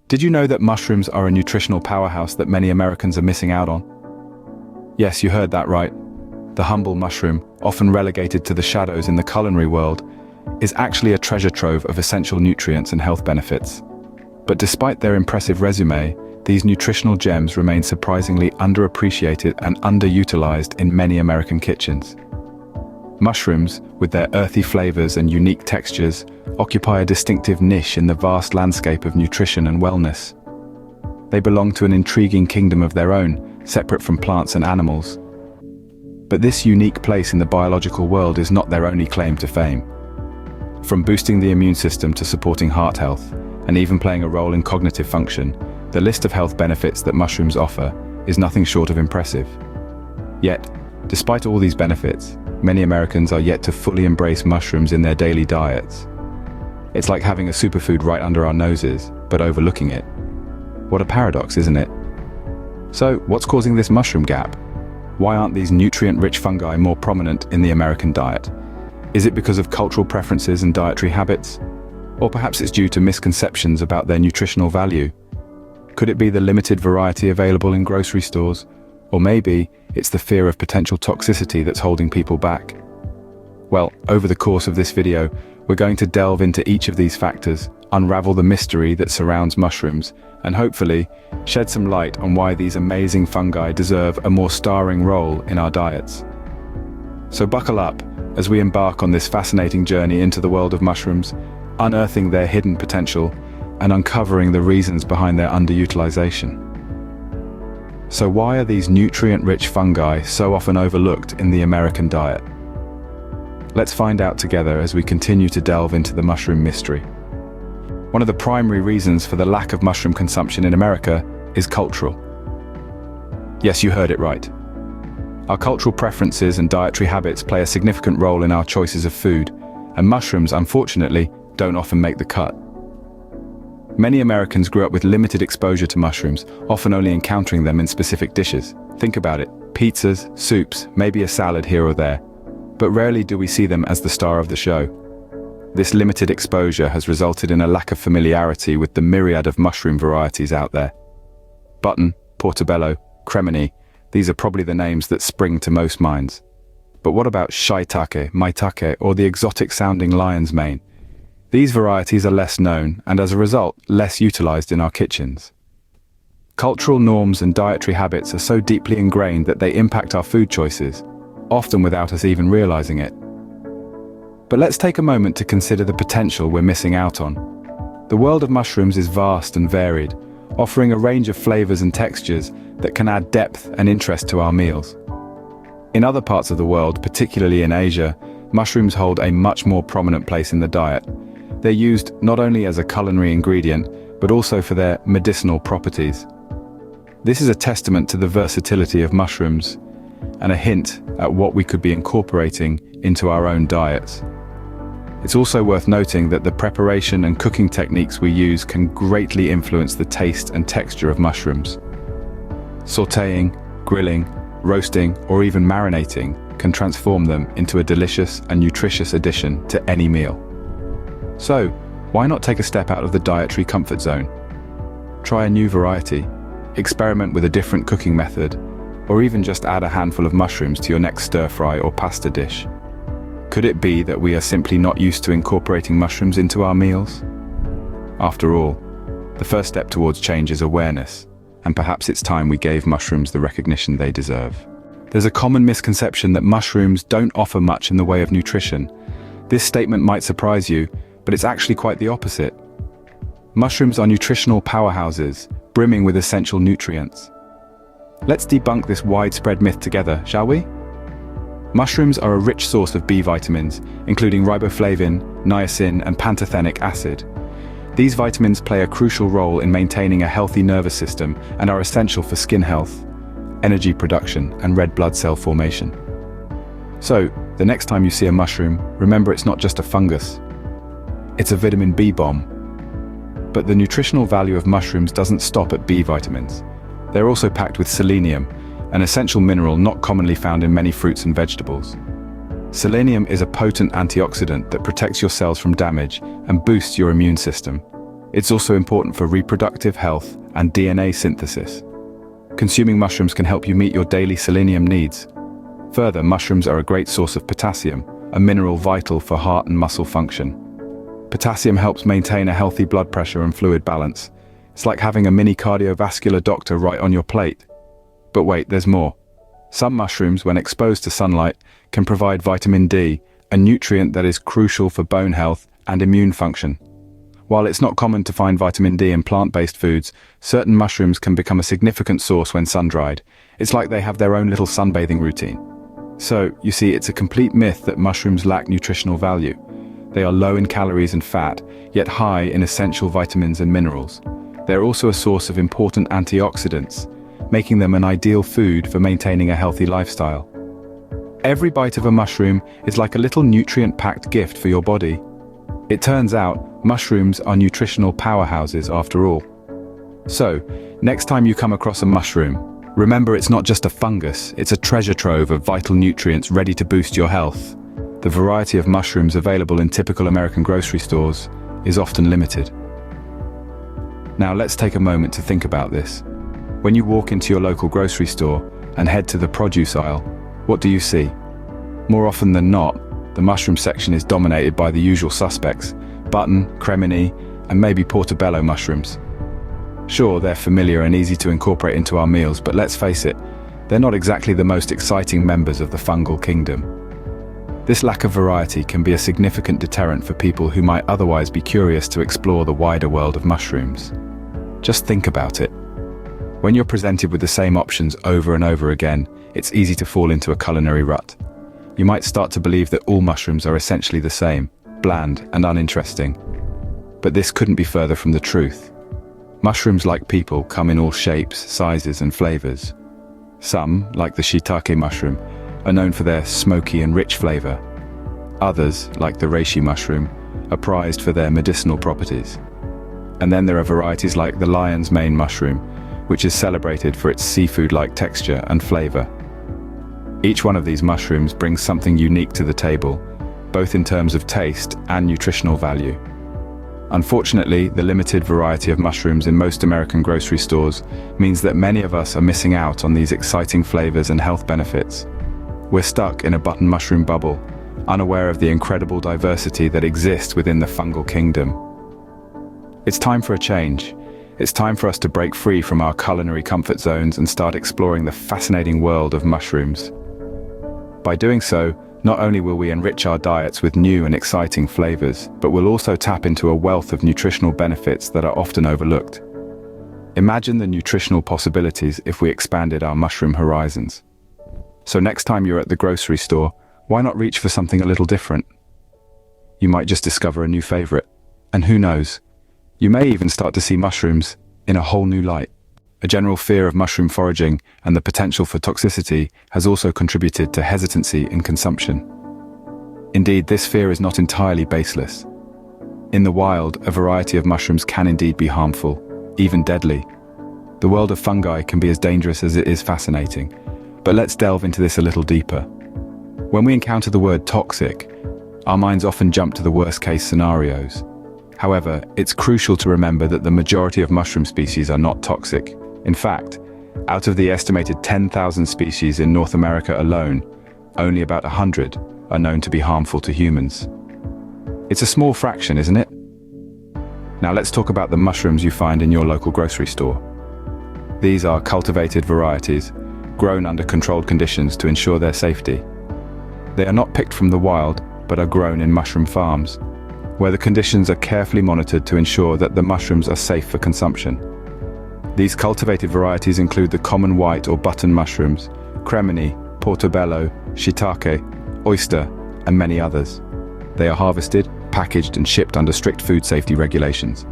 Did you know that mushrooms are a nutritional powerhouse that many Americans are missing out on? Yes, you heard that right. The humble mushroom, often relegated to the shadows in the culinary world, is actually a treasure trove of essential nutrients and health benefits. But despite their impressive resume, these nutritional gems remain surprisingly underappreciated and underutilized in many American kitchens. Mushrooms, with their earthy flavors and unique textures, occupy a distinctive niche in the vast landscape of nutrition and wellness. They belong to an intriguing kingdom of their own, separate from plants and animals. But this unique place in the biological world is not their only claim to fame. From boosting the immune system to supporting heart health, and even playing a role in cognitive function, the list of health benefits that mushrooms offer is nothing short of impressive. Yet, despite all these benefits, many Americans are yet to fully embrace mushrooms in their daily diets. It's like having a superfood right under our noses, but overlooking it. What a paradox, isn't it? So, what's causing this mushroom gap? Why aren't these nutrient-rich fungi more prominent in the American diet? Is it because of cultural preferences and dietary habits? Or perhaps it's due to misconceptions about their nutritional value? Could it be the limited variety available in grocery stores? Or maybe it's the fear of potential toxicity that's holding people back? Well, over the course of this video, we're going to delve into each of these factors, unravel the mystery that surrounds mushrooms, and hopefully shed some light on why these amazing fungi deserve a more starring role in our diets. So buckle up as we embark on this fascinating journey into the world of mushrooms, unearthing their hidden potential and uncovering the reasons behind their underutilization. So why are these nutrient-rich fungi so often overlooked in the American diet? Let's find out together as we continue to delve into the mushroom mystery. One of the primary reasons for the lack of mushroom consumption in America is cultural. Yes, you heard it right. Our cultural preferences and dietary habits play a significant role in our choices of food, and mushrooms, unfortunately, don't often make the cut. Many Americans grew up with limited exposure to mushrooms, often only encountering them in specific dishes. Think about it, pizzas, soups, maybe a salad here or there. But rarely do we see them as the star of the show. This limited exposure has resulted in a lack of familiarity with the myriad of mushroom varieties out there. Button, portobello, cremini, these are probably the names that spring to most minds. But what about shiitake, maitake, or the exotic-sounding lion's mane? These varieties are less known and, as a result, less utilized in our kitchens. Cultural norms and dietary habits are so deeply ingrained that they impact our food choices, often without us even realizing it. But let's take a moment to consider the potential we're missing out on. The world of mushrooms is vast and varied, offering a range of flavors and textures that can add depth and interest to our meals. In other parts of the world, particularly in Asia, mushrooms hold a much more prominent place in the diet. They're used not only as a culinary ingredient, but also for their medicinal properties. This is a testament to the versatility of mushrooms, and a hint at what we could be incorporating into our own diets. It's also worth noting that the preparation and cooking techniques we use can greatly influence the taste and texture of mushrooms. Sautéing, grilling, roasting, or even marinating can transform them into a delicious and nutritious addition to any meal. So, why not take a step out of the dietary comfort zone? Try a new variety, experiment with a different cooking method, or even just add a handful of mushrooms to your next stir-fry or pasta dish. Could it be that we are simply not used to incorporating mushrooms into our meals? After all, the first step towards change is awareness, and perhaps it's time we gave mushrooms the recognition they deserve. There's a common misconception that mushrooms don't offer much in the way of nutrition. This statement might surprise you, but it's actually quite the opposite. Mushrooms are nutritional powerhouses, brimming with essential nutrients. Let's debunk this widespread myth together, shall we? Mushrooms are a rich source of B vitamins, including riboflavin, niacin, and pantothenic acid. These vitamins play a crucial role in maintaining a healthy nervous system and are essential for skin health, energy production, and red blood cell formation. So, the next time you see a mushroom, remember it's not just a fungus. It's a vitamin B bomb. But the nutritional value of mushrooms doesn't stop at B vitamins. They're also packed with selenium, an essential mineral not commonly found in many fruits and vegetables. Selenium is a potent antioxidant that protects your cells from damage and boosts your immune system. It's also important for reproductive health and DNA synthesis. Consuming mushrooms can help you meet your daily selenium needs. Further, mushrooms are a great source of potassium, a mineral vital for heart and muscle function. Potassium helps maintain a healthy blood pressure and fluid balance. It's like having a mini cardiovascular doctor right on your plate. But wait, there's more. Some mushrooms, when exposed to sunlight, can provide vitamin D, a nutrient that is crucial for bone health and immune function. While it's not common to find vitamin D in plant-based foods, certain mushrooms can become a significant source when sun-dried. It's like they have their own little sunbathing routine. So, you see, it's a complete myth that mushrooms lack nutritional value. They are low in calories and fat, yet high in essential vitamins and minerals. They're also a source of important antioxidants, making them an ideal food for maintaining a healthy lifestyle. Every bite of a mushroom is like a little nutrient-packed gift for your body. It turns out, mushrooms are nutritional powerhouses after all. So, next time you come across a mushroom, remember it's not just a fungus, it's a treasure trove of vital nutrients ready to boost your health. The variety of mushrooms available in typical American grocery stores is often limited. Now let's take a moment to think about this. When you walk into your local grocery store and head to the produce aisle, what do you see? More often than not, the mushroom section is dominated by the usual suspects: button, cremini, and maybe portobello mushrooms. Sure, they're familiar and easy to incorporate into our meals, but let's face it, they're not exactly the most exciting members of the fungal kingdom. This lack of variety can be a significant deterrent for people who might otherwise be curious to explore the wider world of mushrooms. Just think about it. When you're presented with the same options over and over again, it's easy to fall into a culinary rut. You might start to believe that all mushrooms are essentially the same, bland and uninteresting. But this couldn't be further from the truth. Mushrooms, like people, come in all shapes, sizes and flavors. Some, like the shiitake mushroom, are known for their smoky and rich flavor. Others, like the reishi mushroom, are prized for their medicinal properties. And then there are varieties like the lion's mane mushroom, which is celebrated for its seafood-like texture and flavor. Each one of these mushrooms brings something unique to the table, both in terms of taste and nutritional value. Unfortunately, the limited variety of mushrooms in most American grocery stores means that many of us are missing out on these exciting flavors and health benefits. We're stuck in a button mushroom bubble, unaware of the incredible diversity that exists within the fungal kingdom. It's time for a change. It's time for us to break free from our culinary comfort zones and start exploring the fascinating world of mushrooms. By doing so, not only will we enrich our diets with new and exciting flavors, but we'll also tap into a wealth of nutritional benefits that are often overlooked. Imagine the nutritional possibilities if we expanded our mushroom horizons. So next time you're at the grocery store, why not reach for something a little different? You might just discover a new favorite. And who knows? You may even start to see mushrooms in a whole new light. A general fear of mushroom foraging and the potential for toxicity has also contributed to hesitancy in consumption. Indeed, this fear is not entirely baseless. In the wild, a variety of mushrooms can indeed be harmful, even deadly. The world of fungi can be as dangerous as it is fascinating. But let's delve into this a little deeper. When we encounter the word toxic, our minds often jump to the worst-case scenarios. However, it's crucial to remember that the majority of mushroom species are not toxic. In fact, out of the estimated 10,000 species in North America alone, only about 100 are known to be harmful to humans. It's a small fraction, isn't it? Now let's talk about the mushrooms you find in your local grocery store. These are cultivated varieties, grown under controlled conditions to ensure their safety. They are not picked from the wild, but are grown in mushroom farms, where the conditions are carefully monitored to ensure that the mushrooms are safe for consumption. These cultivated varieties include the common white or button mushrooms, cremini, portobello, shiitake, oyster, and many others. They are harvested, packaged, and shipped under strict food safety regulations.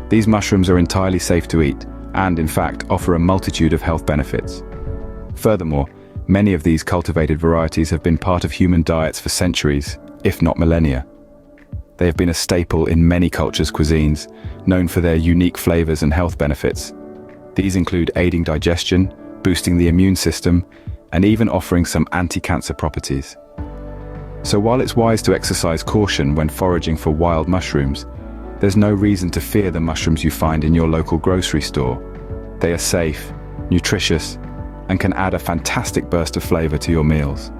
These mushrooms are entirely safe to eat, and in fact offer a multitude of health benefits. Furthermore, many of these cultivated varieties have been part of human diets for centuries, if not millennia. They have been a staple in many cultures' cuisines, known for their unique flavors and health benefits. These include aiding digestion, boosting the immune system, and even offering some anti-cancer properties. So while it's wise to exercise caution when foraging for wild mushrooms, there's no reason to fear the mushrooms you find in your local grocery store. They are safe, nutritious, and can add a fantastic burst of flavor to your meals.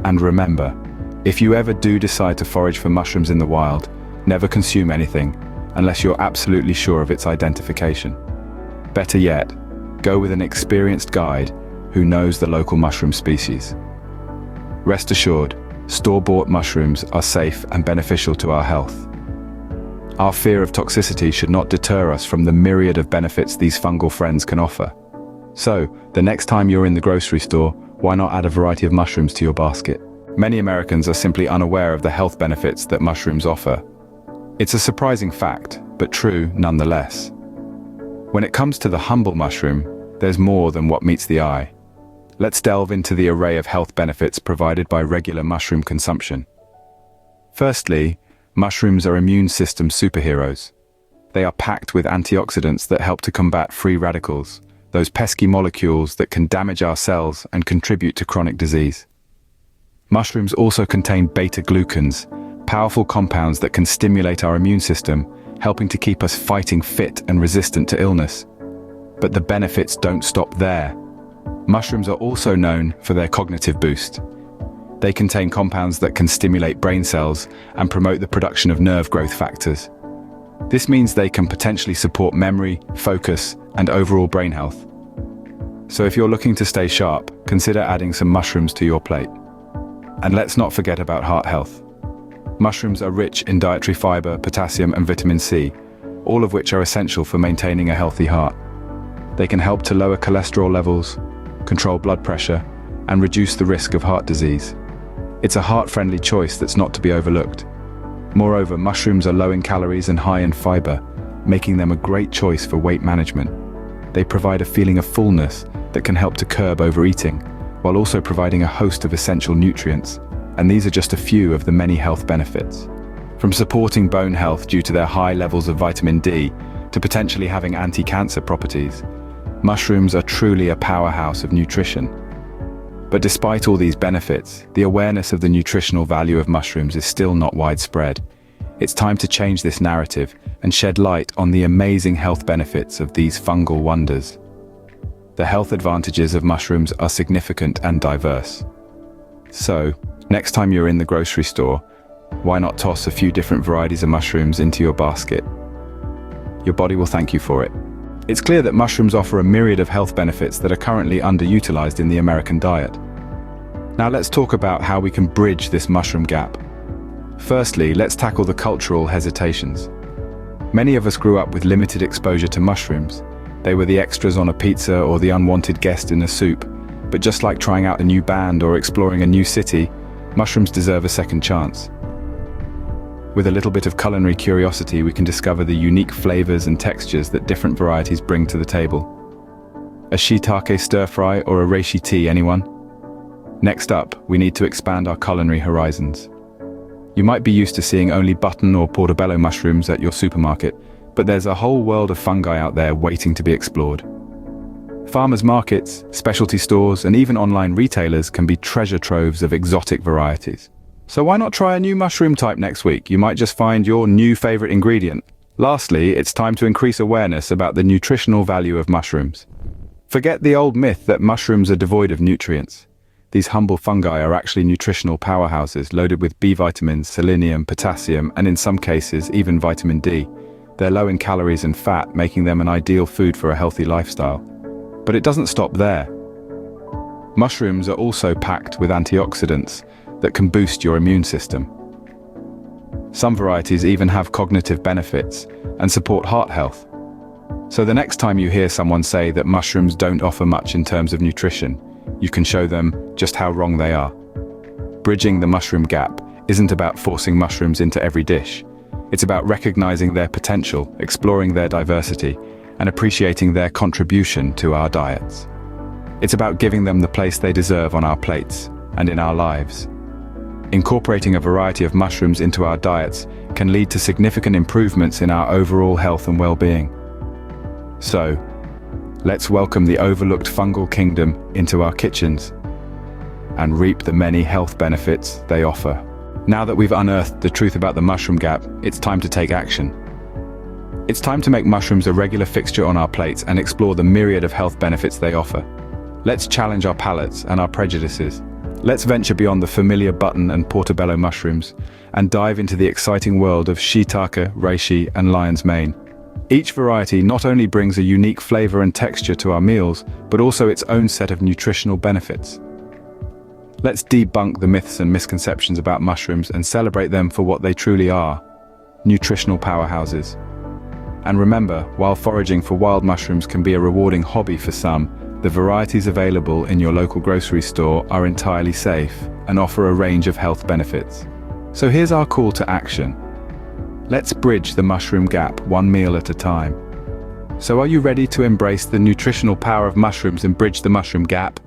And remember, if you ever do decide to forage for mushrooms in the wild, never consume anything unless you're absolutely sure of its identification. Better yet, go with an experienced guide who knows the local mushroom species. Rest assured, store-bought mushrooms are safe and beneficial to our health. Our fear of toxicity should not deter us from the myriad of benefits these fungal friends can offer. So, the next time you're in the grocery store, why not add a variety of mushrooms to your basket? Many Americans are simply unaware of the health benefits that mushrooms offer. It's a surprising fact, but true nonetheless. When it comes to the humble mushroom, there's more than what meets the eye. Let's delve into the array of health benefits provided by regular mushroom consumption. Firstly, mushrooms are immune system superheroes. They are packed with antioxidants that help to combat free radicals, those pesky molecules that can damage our cells and contribute to chronic disease. Mushrooms also contain beta-glucans, powerful compounds that can stimulate our immune system, helping to keep us fighting fit and resistant to illness. But the benefits don't stop there. Mushrooms are also known for their cognitive boost. They contain compounds that can stimulate brain cells and promote the production of nerve growth factors. This means they can potentially support memory, focus, and overall brain health. So if you're looking to stay sharp, consider adding some mushrooms to your plate. And let's not forget about heart health. Mushrooms are rich in dietary fiber, potassium, and vitamin C, all of which are essential for maintaining a healthy heart. They can help to lower cholesterol levels, control blood pressure, and reduce the risk of heart disease. It's a heart-friendly choice that's not to be overlooked. Moreover, mushrooms are low in calories and high in fiber, making them a great choice for weight management. They provide a feeling of fullness that can help to curb overeating, while also providing a host of essential nutrients, and these are just a few of the many health benefits. From supporting bone health due to their high levels of vitamin D, to potentially having anti-cancer properties, mushrooms are truly a powerhouse of nutrition. But despite all these benefits, the awareness of the nutritional value of mushrooms is still not widespread. It's time to change this narrative and shed light on the amazing health benefits of these fungal wonders. The health advantages of mushrooms are significant and diverse. So, next time you're in the grocery store, why not toss a few different varieties of mushrooms into your basket? Your body will thank you for it. It's clear that mushrooms offer a myriad of health benefits that are currently underutilized in the American diet. Now let's talk about how we can bridge this mushroom gap. Firstly, let's tackle the cultural hesitations. Many of us grew up with limited exposure to mushrooms. They were the extras on a pizza or the unwanted guest in a soup. But just like trying out a new band or exploring a new city, mushrooms deserve a second chance. With a little bit of culinary curiosity, we can discover the unique flavors and textures that different varieties bring to the table. A shiitake stir-fry or a reishi tea, anyone? Next up, we need to expand our culinary horizons. You might be used to seeing only button or portobello mushrooms at your supermarket, but there's a whole world of fungi out there waiting to be explored. Farmers markets, specialty stores, and even online retailers can be treasure troves of exotic varieties. So why not try a new mushroom type next week? You might just find your new favorite ingredient. Lastly, it's time to increase awareness about the nutritional value of mushrooms. Forget the old myth that mushrooms are devoid of nutrients. These humble fungi are actually nutritional powerhouses loaded with B vitamins, selenium, potassium, and in some cases, even vitamin D. They're low in calories and fat, making them an ideal food for a healthy lifestyle. But it doesn't stop there. Mushrooms are also packed with antioxidants that can boost your immune system. Some varieties even have cognitive benefits and support heart health. So the next time you hear someone say that mushrooms don't offer much in terms of nutrition, you can show them just how wrong they are. Bridging the mushroom gap isn't about forcing mushrooms into every dish. It's about recognizing their potential, exploring their diversity, and appreciating their contribution to our diets. It's about giving them the place they deserve on our plates and in our lives. Incorporating a variety of mushrooms into our diets can lead to significant improvements in our overall health and well-being. So, let's welcome the overlooked fungal kingdom into our kitchens and reap the many health benefits they offer. Now that we've unearthed the truth about the mushroom gap, it's time to take action. It's time to make mushrooms a regular fixture on our plates and explore the myriad of health benefits they offer. Let's challenge our palates and our prejudices. Let's venture beyond the familiar button and portobello mushrooms and dive into the exciting world of shiitake, reishi, and lion's mane. Each variety not only brings a unique flavor and texture to our meals, but also its own set of nutritional benefits. Let's debunk the myths and misconceptions about mushrooms and celebrate them for what they truly are: nutritional powerhouses. And remember, while foraging for wild mushrooms can be a rewarding hobby for some, the varieties available in your local grocery store are entirely safe and offer a range of health benefits. So here's our call to action. Let's bridge the mushroom gap one meal at a time. So are you ready to embrace the nutritional power of mushrooms and bridge the mushroom gap?